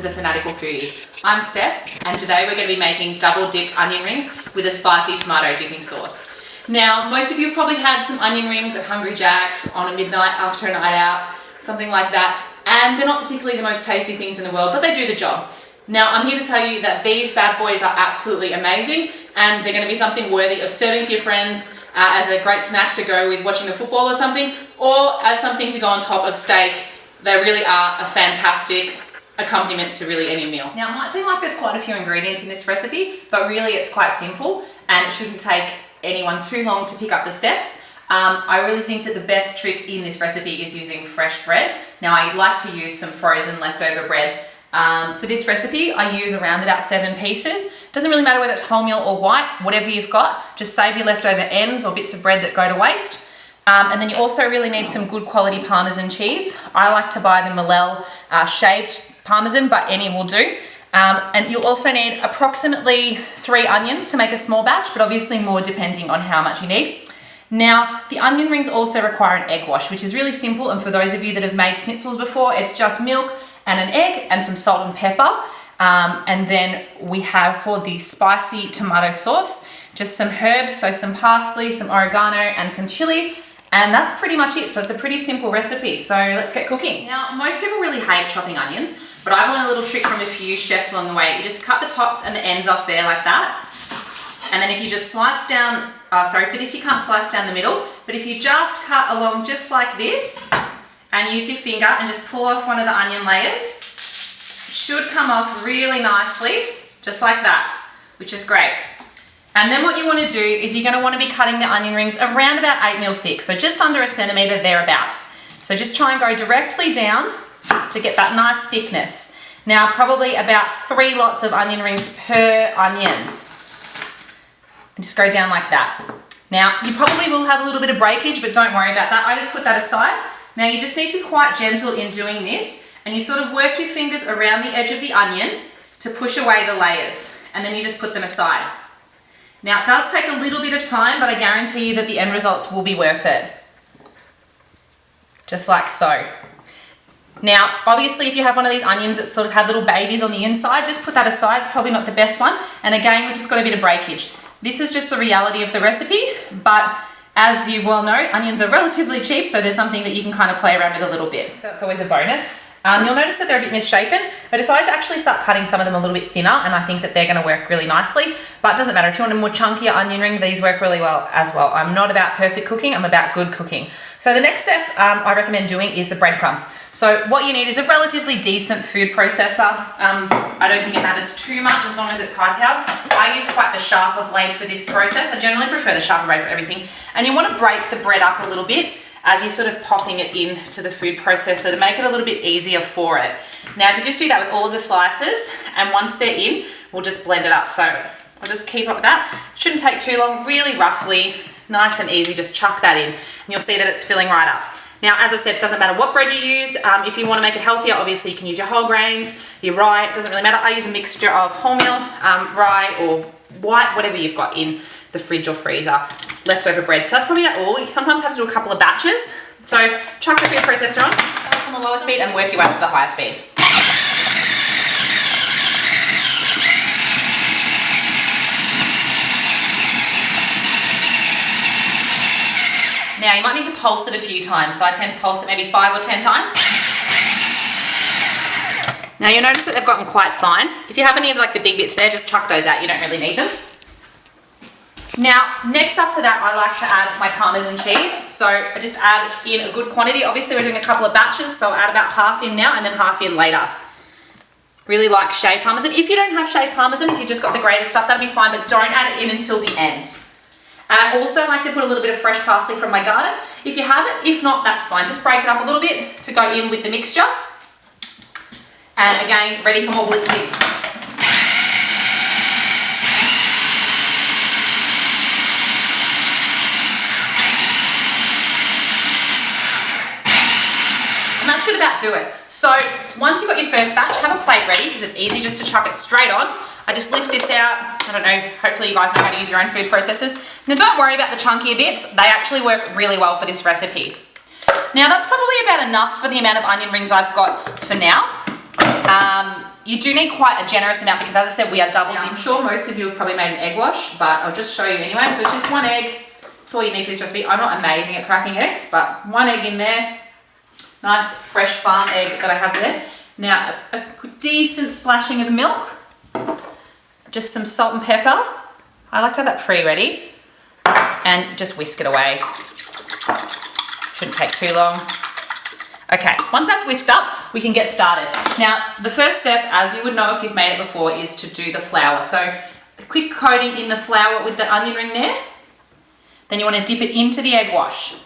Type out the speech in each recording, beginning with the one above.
the Fanatical Foodie. I'm Steph, and today we're going to be making double dipped onion rings with a spicy tomato dipping sauce. Now, most of you have probably had some onion rings at Hungry Jack's on a midnight after a night out, something like that, and they're not particularly the most tasty things in the world, but they do the job. Now, I'm here to tell you that these bad boys are absolutely amazing, and they're going to be something worthy of serving to your friends as a great snack to go with watching the football or something, or as something to go on top of steak. They really are a fantastic accompaniment to really any meal. Now, it might seem like there's quite a few ingredients in this recipe, but really it's quite simple and it shouldn't take anyone too long to pick up the steps. I really think that the best trick in this recipe is using fresh bread. Now, I like to use some frozen leftover bread. For this recipe, I use around about 7 pieces. Doesn't really matter whether it's wholemeal or white, whatever you've got, just save your leftover ends or bits of bread that go to waste. And then you also really need some good quality Parmesan cheese. I like to buy the Malel shaved Parmesan, but any will do. And you'll also need approximately 3 onions to make a small batch, but obviously more depending on how much you need. Now, the onion rings also require an egg wash, which is really simple. And for those of you that have made schnitzels before, it's just milk and an egg and some salt and pepper. And then we have, for the spicy tomato sauce, just some herbs, so some parsley, some oregano and some chili. And that's pretty much it. So it's a pretty simple recipe. So let's get cooking. Now, most people really hate chopping onions, but I've learned a little trick from a few chefs along the way. You just cut the tops and the ends off there like that. And then if you just slice down, for this you can't slice down the middle, but if you just cut along just like this and use your finger and just pull off one of the onion layers, it should come off really nicely, just like that, which is great. And then what you want to do is you're going to want to be cutting the onion rings around about 8 mil thick, so just under a centimetre thereabouts. So just try and go directly down to get that nice thickness. Now, probably about 3 lots of onion rings per onion. And just go down like that. Now, you probably will have a little bit of breakage, but don't worry about that. I just put that aside. Now, you just need to be quite gentle in doing this, and you sort of work your fingers around the edge of the onion to push away the layers, and then you just put them aside. Now, it does take a little bit of time, but I guarantee you that the end results will be worth it. Just like so. Now, obviously, if you have one of these onions that sort of had little babies on the inside, just put that aside. It's probably not the best one. And again, we've just got a bit of breakage. This is just the reality of the recipe, but as you well know, onions are relatively cheap, so there's something that you can kind of play around with a little bit. So it's always a bonus. You'll notice that they're a bit misshapen. I decided to actually start cutting some of them a little bit thinner, and I think that they're going to work really nicely. But it doesn't matter. If you want a more chunkier onion ring, these work really well as well. I'm not about perfect cooking. I'm about good cooking. So the next step I recommend doing is the breadcrumbs. So what you need is a relatively decent food processor. I don't think it matters too much as long as it's high powered. I use quite the sharper blade for this process. I generally prefer the sharper blade for everything. And you want to break the bread up a little bit as you're sort of popping it into the food processor to make it a little bit easier for it. Now, if you just do that with all of the slices, and once they're in, we'll just blend it up. So I'll just keep up with that. Shouldn't take too long, really roughly, nice and easy, just chuck that in, and you'll see that it's filling right up. Now, as I said, it doesn't matter what bread you use. If you want to make it healthier, obviously you can use your whole grains, your rye, it doesn't really matter. I use a mixture of wholemeal, rye or white, whatever you've got in the fridge or freezer, leftover bread. So that's probably about all. You sometimes have to do a couple of batches. So chuck the food processor on, start on the lower speed and work your way up to the higher speed. Now, you might need to pulse it a few times, so I tend to pulse it maybe 5 or 10 times. Now, you'll notice that they've gotten quite fine. If you have any of like the big bits there, just chuck those out. You don't really need them. Now, next up to that, I like to add my Parmesan cheese. So I just add in a good quantity. Obviously, we're doing a couple of batches, so I'll add about half in now and then half in later. Really like shaved Parmesan. If you don't have shaved Parmesan, if you've just got the grated stuff, that'll be fine, but don't add it in until the end. And I also like to put a little bit of fresh parsley from my garden. If you have it, if not, that's fine. Just break it up a little bit to go in with the mixture. And again, ready for more blitzing. And that should about do it. So once you've got your first batch, have a plate ready because it's easy just to chuck it straight on. I just lift this out. I don't know, hopefully you guys know how to use your own food processors. Now don't worry about the chunkier bits. They actually work really well for this recipe. Now that's probably about enough for the amount of onion rings I've got for now. You do need quite a generous amount because, as I said, we are double dipping. I'm sure most of you have probably made an egg wash, but I'll just show you anyway. So it's just 1 egg. That's all you need for this recipe. I'm not amazing at cracking eggs, but 1 egg in there. Nice fresh farm egg that I have there. Now, a decent splashing of milk. Just some salt and pepper. I like to have that pre-ready. And just whisk it away. Shouldn't take too long. Okay, once that's whisked up, we can get started. Now, the first step, as you would know if you've made it before, is to do the flour. So, a quick coating in the flour with the onion ring there. Then you want to dip it into the egg wash.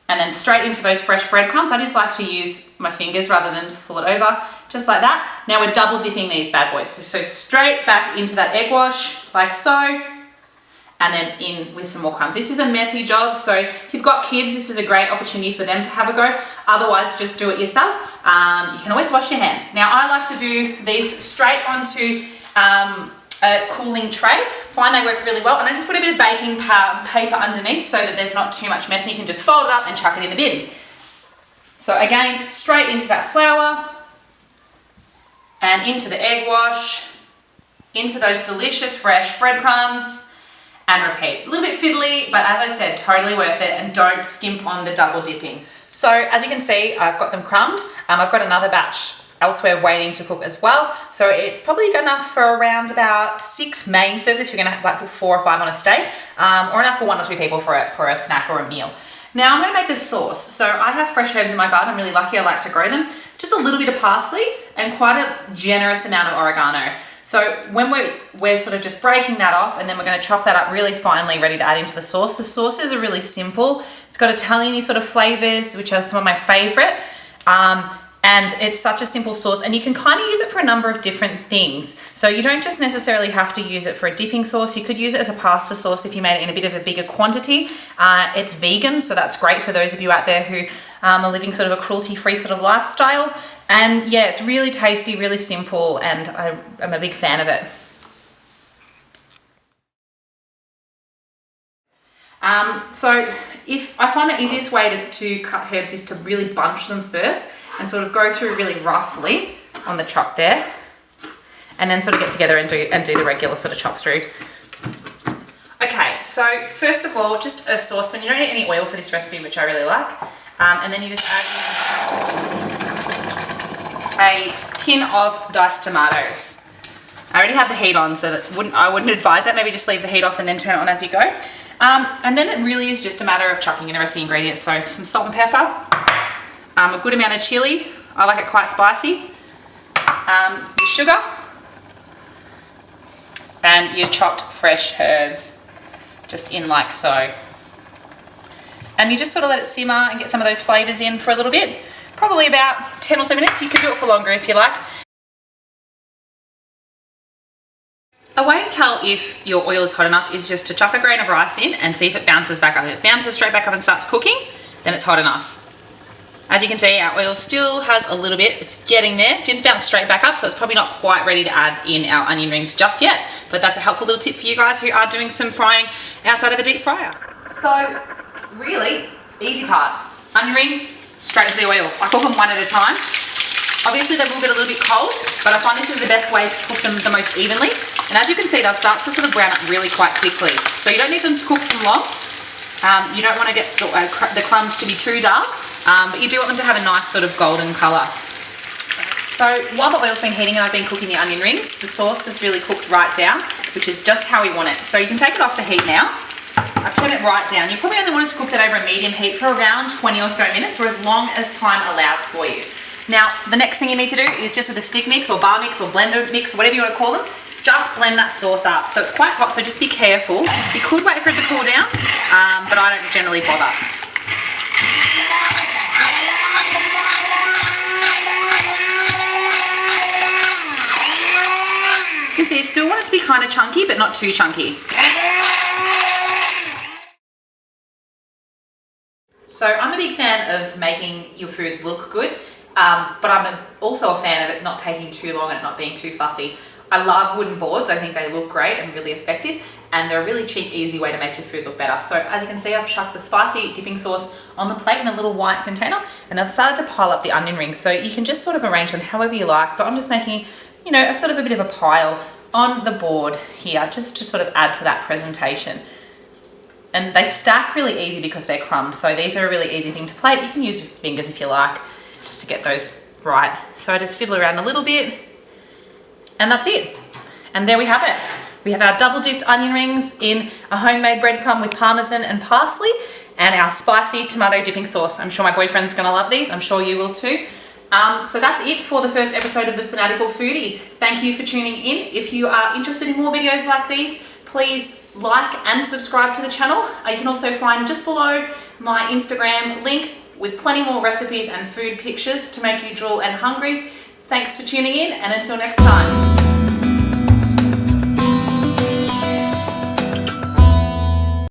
And then straight into those fresh breadcrumbs. I just like to use my fingers rather than pull it over, just like that. Now we're double dipping these bad boys. So straight back into that egg wash, like so. And then in with some more crumbs. This is a messy job, so if you've got kids, this is a great opportunity for them to have a go. Otherwise, just do it yourself. You can always wash your hands. Now, I like to do these straight onto a cooling tray. Find they work really well. And I just put a bit of baking paper underneath so that there's not too much mess. You can just fold it up and chuck it in the bin. So again, straight into that flour and into the egg wash, into those delicious fresh breadcrumbs. And repeat. A little bit fiddly, but as I said, totally worth it, and don't skimp on the double dipping. So as you can see, I've got them crumbed. I've got another batch elsewhere waiting to cook as well. So it's probably good enough for around about 6 main serves if you're gonna like put 4 or 5 on a steak, or enough for 1 or 2 people for a snack or a meal. Now I'm gonna make this sauce. So I have fresh herbs in my garden. I'm really lucky, I like to grow them. Just a little bit of parsley and quite a generous amount of oregano. So when we're sort of just breaking that off, and then we're going to chop that up really finely, ready to add into the sauce. The sauces are really simple. It's got Italian-y sort of flavors, which are some of my favorite. And it's such a simple sauce, and you can kind of use it for a number of different things. So you don't just necessarily have to use it for a dipping sauce. You could use it as a pasta sauce if you made it in a bit of a bigger quantity. It's vegan, so that's great for those of you out there who are living sort of a cruelty-free sort of lifestyle. And yeah, it's really tasty, really simple, and I'm a big fan of it. So if I find the easiest way to cut herbs is to really bunch them first and sort of go through really roughly on the chop there, and then sort of get together and do the regular sort of chop through. Okay, so first of all, just a saucepan. You don't need any oil for this recipe, which I really like. And then you just add a tin of diced tomatoes. I already have the heat on, so that I wouldn't advise that. Maybe just leave the heat off and then turn it on as you go. And then it really is just a matter of chucking in the rest of the ingredients. So some salt and pepper, a good amount of chili. I like it quite spicy. Your sugar, and your chopped fresh herbs, just in like so. And you just sort of let it simmer and get some of those flavours in for a little bit. Probably about 10 or so minutes. You can do it for longer if you like. A way to tell if your oil is hot enough is just to chuck a grain of rice in and see if it bounces back up. If it bounces straight back up and starts cooking, then it's hot enough. As you can see, our oil still has a little bit. It's getting there. Didn't bounce straight back up, so it's probably not quite ready to add in our onion rings just yet. But that's a helpful little tip for you guys who are doing some frying outside of a deep fryer. So, really, easy part. Onion ring, straight into the oil. I cook them one at a time. Obviously they will get a little bit cold, but I find this is the best way to cook them the most evenly. And as you can see, they'll start to sort of brown up really quite quickly. So you don't need them to cook them long. You don't want to get the crumbs to be too dark, but you do want them to have a nice sort of golden colour. So while the oil's been heating and I've been cooking the onion rings, the sauce has really cooked right down, which is just how we want it. So you can take it off the heat now. I've turned it right down. You probably only want it to cook that over a medium heat for around 20 or so minutes, for as long as time allows for you. Now, the next thing you need to do is just with a stick mix or bar mix or blender mix, whatever you want to call them, just blend that sauce up. So it's quite hot, so just be careful. You could wait for it to cool down, but I don't generally bother. You can see, I still want it to be kind of chunky, but not too chunky. So I'm a big fan of making your food look good, but I'm also a fan of it not taking too long and it not being too fussy. I love wooden boards. I think they look great and really effective, and they're a really cheap, easy way to make your food look better. So as you can see, I've chucked the spicy dipping sauce on the plate in a little white container, and I've started to pile up the onion rings. So you can just sort of arrange them however you like, but I'm just making, you know, a sort of a bit of a pile on the board here, just to sort of add to that presentation. And they stack really easy because they're crumbed. So these are a really easy thing to plate. You can use your fingers if you like, just to get those right. So I just fiddle around a little bit, and that's it. And there we have it. We have our double dipped onion rings in a homemade breadcrumb with parmesan and parsley, and our spicy tomato dipping sauce. I'm sure my boyfriend's gonna love these. I'm sure you will too. So that's it for the first episode of The Fanatical Foodie. Thank you for tuning in. If you are interested in more videos like these, please like and subscribe to the channel. You can also find just below my Instagram link with plenty more recipes and food pictures to make you drool and hungry. Thanks for tuning in, and until next time.